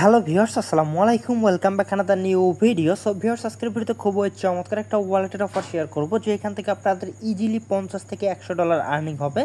Hello viewers, আসসালামু আলাইকুম। Welcome back another new video. So viewers, আজকের ভিডিওতে খুব চমৎকার একটা ওয়ালেটের অফার শেয়ার করব, যে এখান থেকে আপনাদের ইজিলি $50 থেকে $100 আর্নিং হবে।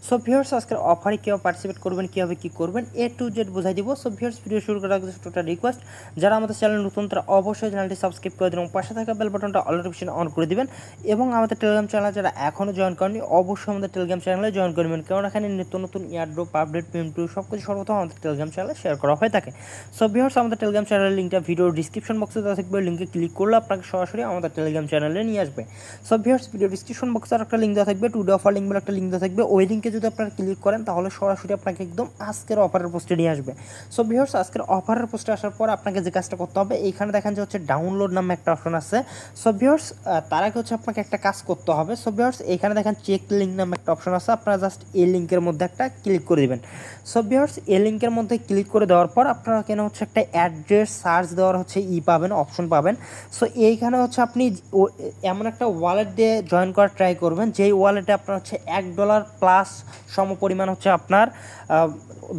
সো ভিউয়ার্স, আজকের অফারে কীভাবে পার্টিসিপেট করবেন, কীভাবে কী করবেন, A to Z বুঝাই দিব। সো ভিউয়ার্স, ভিডিও শুরু করার আগে একটা রিকোয়েস্ট, যারা আমাদের চ্যানেল নতুন তারা অবশ্যই চ্যানেলটি সাবস্ক্রাইব করে দিন এবং পাশে থাকা বেল বাটনটা অল নোটিফিকেশন অন করে দিবেন। এবং আমাদের টেলিগ্রাম চ্যানেল যারা এখনও জয়েন করেনি অবশ্যই আমাদের টেলিগ্রাম চ্যানেলে জয়েন করবেন, কারণ এখানে নিত্য নতুন ইয়ারড্রপ আপডেট পিএম2 সব কিছু সর্বপ্রথম আমাদের টেলিগ্রাম চ্যানেলে শেয়ার করা হয়ে থাকে। সো ভিউয়ার্স, আমাদের টেলিগ্রাম চ্যানেলের লিঙ্কটা ভিডিওর ডিসক্রিপশন বক্সে দেওয়া থাকবে। লিঙ্কে ক্লিক করলে আপনাকে সরাসরি আমাদের টেলিগ্রাম চ্যানেলে নিয়ে আসবে। সো ভিউয়ার্স, ভিডিও ডিসক্রিপশন বক্সে আর একটা লিঙ্ক দেওয়া থাকবে, টুডে অফার লিঙ্ক বলে একটা লিঙ্ক দেওয়া থাকবে। ওই লিঙ্কে যদি আপনারা ক্লিক করেন তাহলে সরাসরি আপনাকে একদম আজকের অফারের পোস্টে নিয়ে আসবে। সো ভিউয়ার্স, আজকের অফারের পোস্টে আসার পর আপনাকে যে কাজটা করতে হবে, এইখানে দেখেন যে হচ্ছে ডাউনলোড নামে একটা অপশন আছে। সো ভিউয়ার্স, তার আগে হচ্ছে আপনাকে একটা কাজ করতে হবে। সো ভিউয়ার্স, এইখানে দেখেন চেক লিঙ্ক নামে একটা অপশন আছে, আপনারা জাস্ট এই লিঙ্কের মধ্যে একটা ক্লিক করে দেবেন। সো ভিউয়ার্স, এই লিঙ্কের মধ্যে ক্লিক করে দেওয়ার পর আপনারা কেন হচ্ছে একটা অ্যাড্রেস সার্চ দেওয়ার হচ্ছে পাবেন, অপশন পাবেন। সো এইখানে হচ্ছে আপনি এমন একটা ওয়ালেট দিয়ে জয়েন করার ট্রাই করবেন, যেই ওয়ালেটে আপনার হচ্ছে $1 প্লাস সমপরিমাণ হচ্ছে আপনার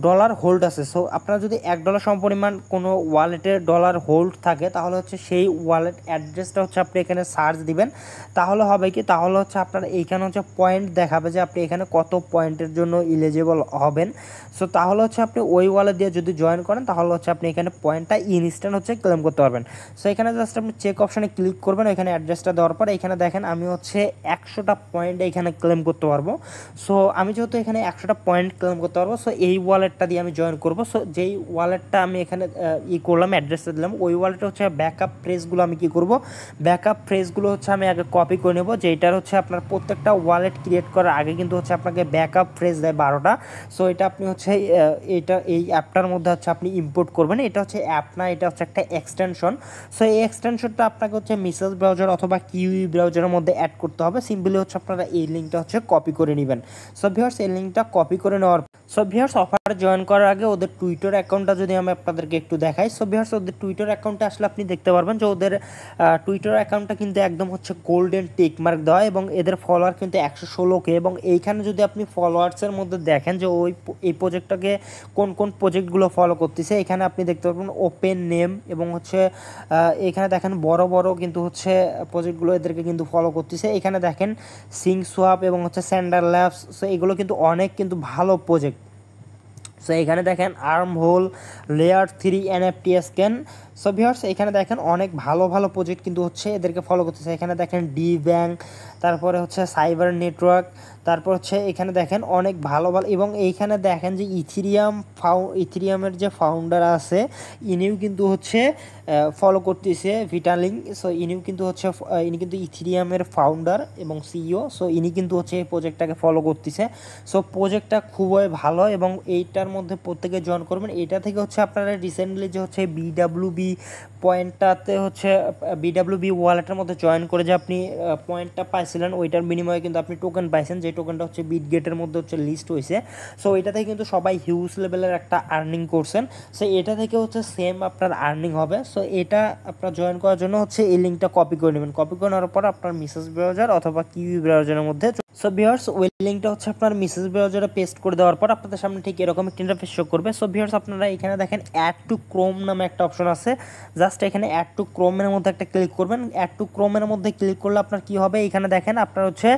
ডলার হোল্ড আছে। সো আপনার যদি $1 সমপরিমাণ কোনো ওয়ালেটে ডলার হোল্ড থাকে, তাহলে হচ্ছে সেই ওয়ালেট অ্যাড্রেসটা হচ্ছে আপনি এখানে সার্চ দিবেন। তাহলে হবে কি, তাহলে হচ্ছে আপনার এইখানে হচ্ছে পয়েন্ট দেখাবে যে আপনি এখানে কত পয়েন্টের জন্য এলিজিবল হবেন। সো তাহলে হচ্ছে আপনি ওই ওয়ালেট দিয়ে যদি জয়েন করেন, তাহলে হচ্ছে আপনি এখানে পয়েন্টটা ইনস্ট্যান্ট হচ্ছে ক্লেম করতে পারবেন। সো এখানে জাস্ট আপনি চেক অপশানে ক্লিক করবেন, এখানে অ্যাড্রেসটা দেওয়ার পর এখানে দেখেন আমি হচ্ছে 100টা পয়েন্ট এখানে ক্লেম করতে পারবো। সো আমি যেহেতু এখানে 100টা পয়েন্ট ক্লেম করতে পারবো, সো এই ওয়ালেটটা দিয়ে আমি জয়েন করবো। সো যেই ওয়ালেটটা আমি এখানে করলাম, অ্যাড্রেসটা দিলাম, ওই ওয়ালেটে হচ্ছে ব্যাকআপ ফ্রেজগুলো আমি কী করবো, ব্যাকআপ ফ্রেজগুলো হচ্ছে আমি আগে কপি করে নেবো। যেটার হচ্ছে আপনার প্রত্যেকটা ওয়ালেট ক্রিয়েট করার আগে কিন্তু হচ্ছে আপনাকে ব্যাকআপ ফ্রেজ দেয় 12টা। সো এটা আপনি হচ্ছে এই অ্যাপটার মধ্যে হচ্ছে আপনি ইম্পোর্ট করবেন। এটা হচ্ছে অ্যাপ না, এটা হচ্ছে একটা এক্সটেনশন। সো এই এক্সটেনশনটা আপনাকে হচ্ছে মেসেজ ব্রাউজার অথবা কিউই ব্রাউজারের মধ্যে অ্যাড করতে হবে। সিম্পলি হচ্ছে আপনারা এই লিঙ্কটা হচ্ছে কপি করে নেবেন। সো ভিউয়ার্স, এই লিঙ্কটা কপি করে নেওয়ার অফার জয়েন করার আগে ওদের টুইটার অ্যাকাউন্টটা যদি আমি আপনাদেরকে একটু দেখাই। সো ভিউয়ার্স, ওদের টুইটার অ্যাকাউন্টে আসলে আপনি দেখতে পারবেন যে ওদের টুইটার অ্যাকাউন্টটা কিন্তু একদম হচ্ছে গোল্ডেন টিক মার্ক দেওয়া, এবং এদের ফলোয়ার কিন্তু 116K। এবং এইখানে যদি আপনি ফলোয়ার্সের মধ্যে দেখেন যে এই প্রজেক্টটাকে কোন কোন প্রজেক্টগুলো ফলো করতেছে, এখানে আপনি দেখতে পারবেন ওপেন নেম, এবং হচ্ছে এখানে দেখেন বড় বড় কিন্তু হচ্ছে প্রজেক্টগুলো এদেরকে কিন্তু ফলো করতেছে। এখানে দেখেন সিং সোয়াপ এবং হচ্ছে স্যান্ডার ল্যাবস। সো এগুলো কিন্তু অনেক কিন্তু ভালো প্রজেক্ট। সো এখানে দেখেন arm whole, layer 3 NFT scan. So viewers, এখানে দেখেন অনেক ভালো ভালো প্রজেক্ট কিন্তু হচ্ছে এদেরকে ফলো করতেছে। এখানে দেখেন ডি ব্যাংক, তারপরে হচ্ছে সাইবার নেটওয়ার্ক, তারপর হচ্ছে এখানে দেখেন অনেক ভালো ভালো, এবং এইখানে দেখেন যে ইথিরিয়ামের যে ফাউন্ডার আছে, ইনিও কিন্তু হচ্ছে ফলো করতেছে ভিটালিং। সো ইনিও কিন্তু হচ্ছে ইনি কিন্তু ইথিরিয়ামের ফাউন্ডার এবং সিইও। সো ইনি কিন্তু হচ্ছে এই প্রজেক্টটাকে ফলো করতেছে। সো প্রজেক্টটা খুবই ভালো, এবং এইটার মধ্যে প্রত্যেকে জয়েন করবেন। এটা থেকে হচ্ছে আপনারা রিসেন্টলি যে হচ্ছে বিডাব্লিউবি পয়েন্টটাতে হচ্ছে বিডাব্লিউবি ওয়ালেটের মধ্যে জয়েন করে যে আপনি পয়েন্টটা পাইছিলেন, ওইটার বিনিময়ে কিন্তু আপনি টোকেন পাইছেন, যে টোকেনটা হচ্ছে বিটগেটের মধ্যে হচ্ছে লিস্ট হয়েছে। সো এটা থেকে কিন্তু সবাই হিউজ লেভেলের একটা আর্নিং করছেন। সো এটা থেকে হচ্ছে সেম আপনার আর্নিং হবে। সো এটা আপনার জয়েন করার জন্য হচ্ছে এই লিঙ্কটা কপি করে নেবেন। কপি করে নেওয়ার পর আপনার মেসেজ ব্রাউজার অথবা কিউই ব্রাউজারের মধ্যে। সো ভিউয়ার্স, ওই লিঙ্কটা হচ্ছে আপনার মেসেজ ব্রাউজারে পেস্ট করে দেওয়ার পর আপনাদের সামনে ঠিক এরকম একটা ইন্টারফেস শো করবে। সো ভিউয়ার্স, আপনারা এখানে দেখেন অ্যাড টু ক্রোম নামে একটা অপশন আছে। জাস্ট এখানে অ্যাড টু ক্রোমের মধ্যে একটা ক্লিক করবেন। অ্যাড টু ক্রোমের মধ্যে ক্লিক করলে আপনার কি হবে, এখানে দেখেন আপনার হচ্ছে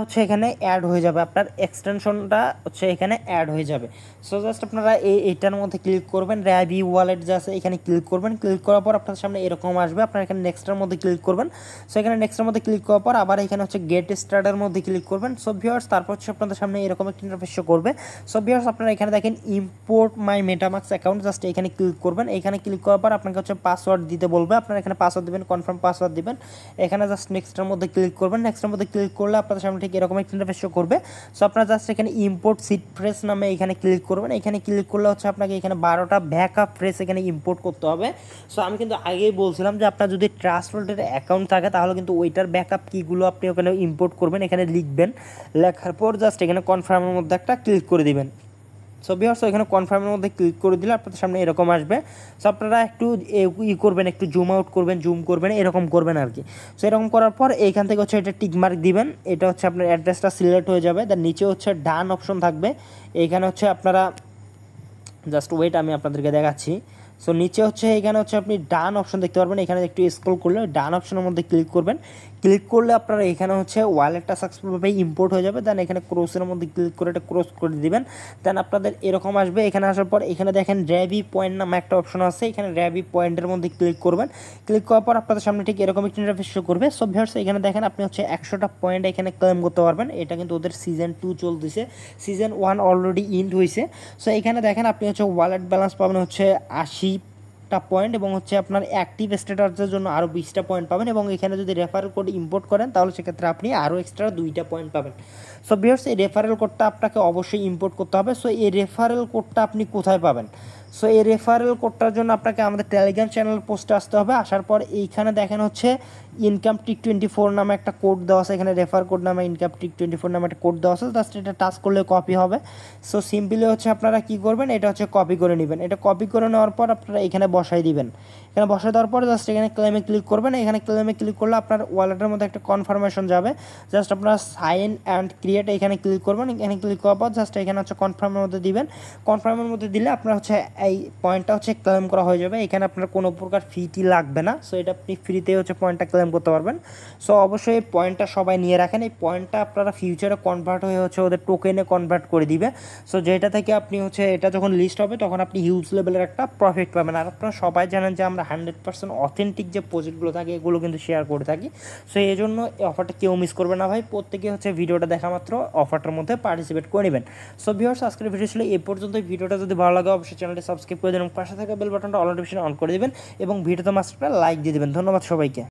হচ্ছে এখানে অ্যাড হয়ে যাবে, আপনার এক্সটেনশনটা হচ্ছে এখানে অ্যাড হয়ে যাবে। সো জাস্ট আপনারা এইটার মধ্যে ক্লিক করবেন, র্যাবি ওয়ালেট যা আছে এখানে ক্লিক করবেন। ক্লিক করার পর আপনার সামনে এরকম আসবে, আপনারা এখানে নেক্সটের মধ্যে ক্লিক করবেন। সো এখানে নেক্সটের মধ্যে ক্লিক করার পর আবার এখানে হচ্ছে গেট স্টার্টের মধ্যে ক্লিক করবেন। সো ভিউয়ার্স, তারপর হচ্ছে আপনাদের সামনে এরকম একটা ইন্টারফেস শো করবে। সো ভিউয়ার্স, আপনারা এখানে দেখেন ইম্পোর্ট মাই মেটামাস্ক অ্যাকাউন্ট, জাস্ট এখানে ক্লিক করবেন। এখানে ক্লিক করার পর আপনাকে হচ্ছে পাসওয়ার্ড দিতে বলবে, আপনারা এখানে পাসওয়ার্ড দিবেন, কনফার্ম পাসওয়ার্ড দিবেন। এখানে জাস্ট নেক্সটের মধ্যে ক্লিক করবেন। নেক্সটের মধ্যে ক্লিক করলে আপনাদের সামনে ঠিক এরকম একটা ইন্টারফেস শো করবে। সো আপনারা জাস্ট এখানে ইম্পোর্ট সিট ফ্রেস নামে এখানে ক্লিক করবেন। এখানে ক্লিক করলে হচ্ছে আপনাকে এখানে 12টা ব্যাকআপ ফ্রেস এখানে ইম্পোর্ট করতে হবে। সো আমি কিন্তু আগেই বলছিলাম যে আপনার যদি ট্রাস্ট ওয়ালেটের অ্যাকাউন্ট থাকে, তাহলে কিন্তু ওইটার ব্যাকআপ কিগুলো আপনি ওখানে ইম্পোর্ট করবেন, এখানে লিখবেন। লেখার পর জাস্ট এখানে কনফার্মের মধ্যে একটা ক্লিক করে দিবেন। সো ভিউয়ার্স, এখানে কনফার্মের মধ্যে ক্লিক করে দিলে আপনাদের সামনে এরকম আসবে। সো আপনারা একটু করবেন, একটু জুম আউট করবেন, জুম করবেন, এরকম করবেন আর কি। সো এরকম করার পর এইখান থেকে হচ্ছে এটা টিকমার্ক দিবেন। এটা হচ্ছে আপনার অ্যাড্রেসটা সিলেক্ট হয়ে যাবে। তার নিচে হচ্ছে ডান অপশন থাকবে। এইখানে হচ্ছে আপনারা জাস্ট ওয়েট, আমি আপনাদেরকে দেখাচ্ছি। সো নিচে হচ্ছে এখানে হচ্ছে আপনি ডান অপশন দেখতে পারবেন, এখানে একটু স্ক্রল করলে ডান অপশনের মধ্যে ক্লিক করবেন। ক্লিক করলে আপনারা এখানে হচ্ছে ওয়ালেটটা সাকসেসফুলভাবে ইম্পোর্ট হয়ে যাবে। দেন এখানে ক্রসের মধ্যে ক্লিক করে এটা ক্রস করে দিবেন। দেন আপনাদের এরকম আসবে। এখানে আসার পর এখানে দেখেন র্যাবি পয়েন্ট নামে একটা অপশন আছে, এখানে র্যাবি পয়েন্টের মধ্যে ক্লিক করবেন। ক্লিক করার পর আপনাদের সামনে ঠিক এরকম একটা ইন্টারফেস শো করবে। সো ভিউয়ার্স এখানে দেখেন আপনি হচ্ছে 100টা পয়েন্ট এখানে ক্লেম করতে পারবেন। এটা কিন্তু ওদের সিজন 2 চলতেছে, সিজন 1 অলরেডি ইন্ড হয়েছে। সো এখানে দেখেন আপনি হচ্ছে ওয়ালেট ব্যালেন্স পাবেন হচ্ছে 80টা পয়েন্ট এবং হচ্ছে আপনার অ্যাক্টিভ স্ট্যাটাসের জন্য আরও 20টা পয়েন্ট পাবেন এবং এখানে যদি রেফারেল কোড ইম্পোর্ট করেন তাহলে সেক্ষেত্রে আপনি আরও এক্সট্রা 2টা পয়েন্ট পাবেন। সো ভিউয়ার্স এই রেফারেল কোডটা আপনাকে অবশ্যই ইম্পোর্ট করতে হবে। সো এই রেফারেল কোডটা আপনি কোথায় পাবেন? সো এই রেফারেল কোডটার জন্য আপনাকে আমাদের টেলিগ্রাম চ্যানেল পোস্টে আসতে হবে। আসার পর এইখানে দেখেন হচ্ছে ইনকাম টিক 24 নামে একটা কোড দেওয়া আছে, এখানে রেফার কোড নামে ইনকাম টিক 24 নামে একটা কোড দেওয়া আছে, জাস্ট এটা টাচ করলে কপি হবে। সো সিম্পলি হচ্ছে আপনারা কী করবেন, এটা হচ্ছে কপি করে নেবেন। এটা কপি করে নেওয়ার পর আপনারা এখানে বসাই দিবেন। এখানে বসাই দেওয়ার পর জাস্ট এখানে ক্লেমে ক্লিক করবেন। এখানে ক্লেমে ক্লিক করলে আপনার ওয়ালেটের মধ্যে একটা কনফার্মেশন যাবে, জাস্ট আপনারা সাইন অ্যান্ড ক্রিয়েট এখানে ক্লিক করবেন। এখানে ক্লিক করার পর জাস্ট এখানে হচ্ছে কনফার্মের মধ্যে দিবেন। কনফার্মের মধ্যে দিলে আপনার হচ্ছে এই পয়েন্টটা হচ্ছে ক্লেম করা হয়ে যাবে। এখানে আপনার কোনো প্রকার ফি লাগবে না। সো এটা আপনি ফ্রিতে হচ্ছে পয়েন্টটা ক্লেম করতে পারবেন। সো অবশ্যই এই পয়েন্টটা সবাই নিয়ে রাখেন। এই পয়েন্টটা আপনারা ফিউচারে কনভার্ট হয়ে হচ্ছে ওদের টোকেনে কনভার্ট করে দিবে। সো যেটা থেকে আপনি হচ্ছে এটা যখন লিস্ট হবে তখন আপনি হিউজ লেভেলের একটা প্রফিট পাবেন। আর আপনারা সবাই জানেন যে আমরা 100% অথেন্টিক যে প্রজেক্টগুলো থাকে এগুলো কিন্তু শেয়ার করে থাকি। সো এই জন্য এই অফারটা কেউ মিস করবে না ভাই, প্রত্যেকে হচ্ছে ভিডিওটা দেখা মাত্র অফারটার মধ্যে পার্টিসিপেট করে নেবেন। সো ভিউয়ার্স আজকের ভিডিও ছিল এই পর্যন্ত। ভিডিওটা যদি ভালো লাগে অবশ্যই চ্যানেলটি সাবস্ক্রাইব করে দেবেন এবং পাশে থাকা বেল বাটনটা অল নোটিফিকেশন অন করে দেবেন এবং ভিডিওতে মাস্ট একটা লাইক দিয়ে দেবেন। ধন্যবাদ সবাইকে।